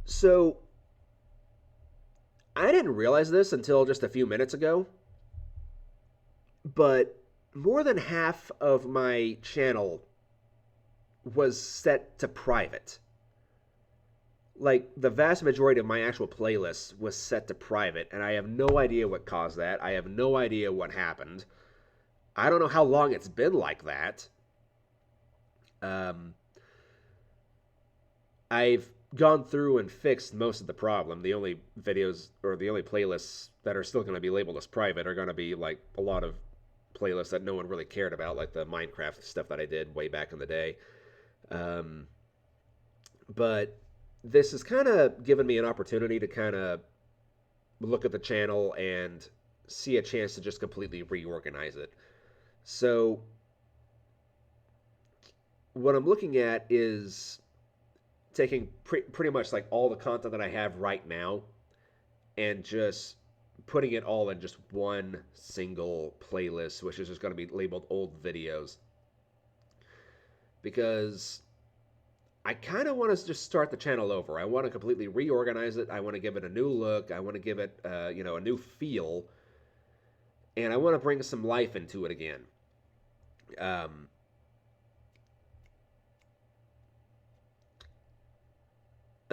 So I didn't realize this until just a few minutes ago, but more than half of my channel was set to private. Like the vast majority of my actual playlist was set to private, and I have no idea what caused that. I have no idea what happened. I don't know how long it's been like that. Um, I've gone through and fixed most of the problem. The only videos or the only playlists that are still going to be labeled as private are going to be like a lot of playlists that no one really cared about, like the Minecraft stuff that I did way back in the day. Um, but this has kind of given me an opportunity to kind of look at the channel and see a chance to just completely reorganize it. So, what I'm looking at is taking pretty much like all the content that I have right now and just putting it all in just one single playlist, which is just going to be labeled old videos. Because I kind of want to just start the channel over. I want to completely reorganize it. I want to give it a new look. I want to give it, a new feel, and I want to bring some life into it again. Um,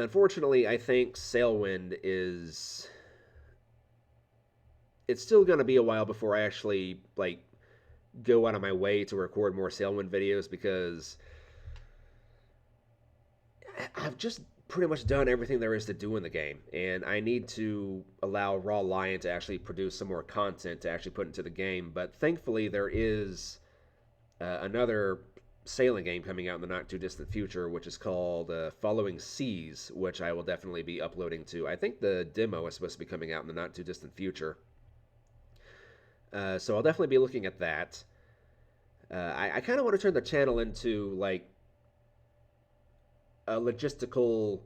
Unfortunately, I think Sailwind is. It's still going to be a while before I actually like go out of my way to record more Sailwind videos because I've just pretty much done everything there is to do in the game, and I need to allow Raw Lion to actually produce some more content to actually put into the game. But thankfully, there is another sailing game coming out in the not too distant future, which is called Following Seas, which I will definitely be uploading to. I think the demo is supposed to be coming out in the not too distant future, so I'll definitely be looking at that. I kind of want to turn the channel into like a logistical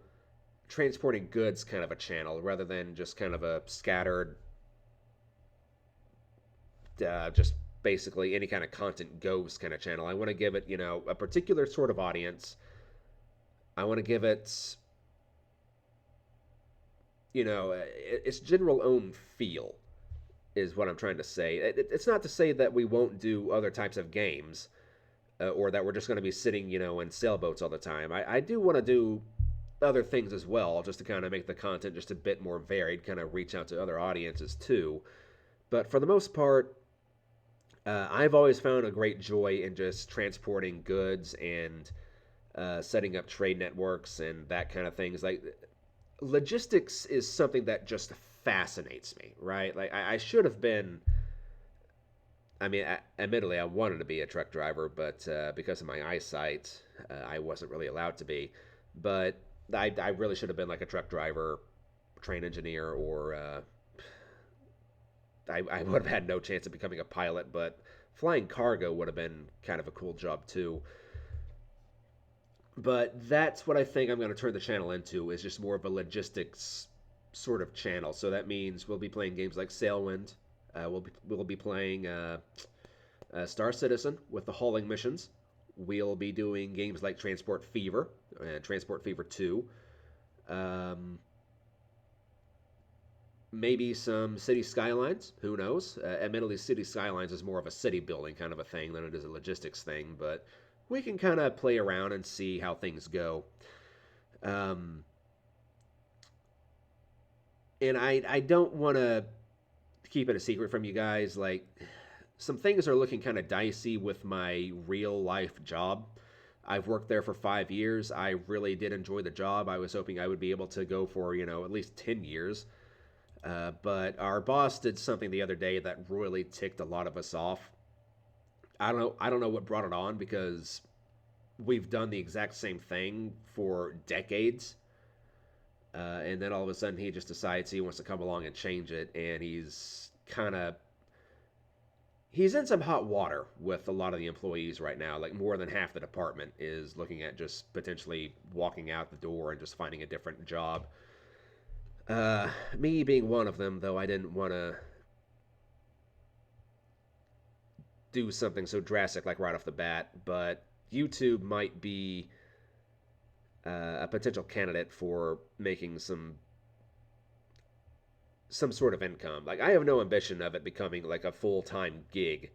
transporting goods kind of a channel rather than just kind of a scattered, just basically any kind of content goes kind of channel. I want to give it, a particular sort of audience. I want to give it, its general own feel is what I'm trying to say. It's not to say that we won't do other types of games or that we're just going to be sitting, in sailboats all the time. I do want to do other things as well, just to kind of make the content just a bit more varied, kind of reach out to other audiences too. But for the most part, I've always found a great joy in just transporting goods and setting up trade networks and that kind of things. Like logistics is something that just fascinates me, right? Like I should have been. I mean, admittedly, I wanted to be a truck driver, but because of my eyesight, I wasn't really allowed to be. But I really should have been like a truck driver, train engineer, or I would have had no chance of becoming a pilot. But flying cargo would have been kind of a cool job too. But that's what I think I'm going to turn the channel into is just more of a logistics sort of channel. So that means we'll be playing games like Sailwind. We'll be playing Star Citizen with the hauling missions. We'll be doing games like Transport Fever and Transport Fever 2. Um, Maybe some City Skylines. Who knows? Admittedly, City Skylines is more of a city building kind of a thing than it is a logistics thing, but we can kind of play around and see how things go. Um, and I don't want to keep it a secret from you guys. Like, some things are looking kind of dicey with my real life job. I've worked there for 5 years. I really did enjoy the job. I was hoping I would be able to go for, at least 10 years. But our boss did something the other day that really ticked a lot of us off. I don't know what brought it on because we've done the exact same thing for decades. And then all of a sudden he just decides he wants to come along and change it, and he's in some hot water with a lot of the employees right now. Like more than half the department is looking at just potentially walking out the door and just finding a different job. Me being one of them, though I didn't want to do something so drastic like right off the bat, but YouTube might be a potential candidate for making some sort of income. Like I have no ambition of it becoming like a full-time gig,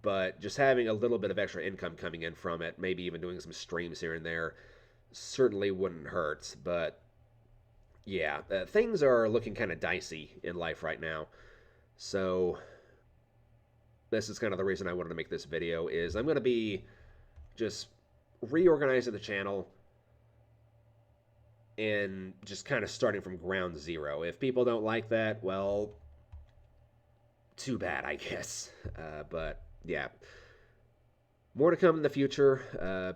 but just having a little bit of extra income coming in from it, maybe even doing some streams here and there, certainly wouldn't hurt. But yeah, things are looking kind of dicey in life right now. So this is kind of the reason I wanted to make this video is I'm going to be just reorganizing the channel and just kind of starting from ground zero. If people don't like that, well, too bad, I guess. But yeah, more to come in the future.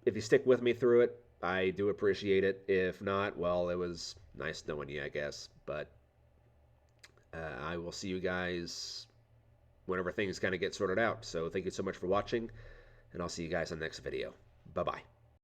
If you stick with me through it, I do appreciate it. If not, well, it was nice knowing you, I guess. But I will see you guys whenever things kind of get sorted out. So thank you so much for watching, and I'll see you guys in the next video. Bye-bye.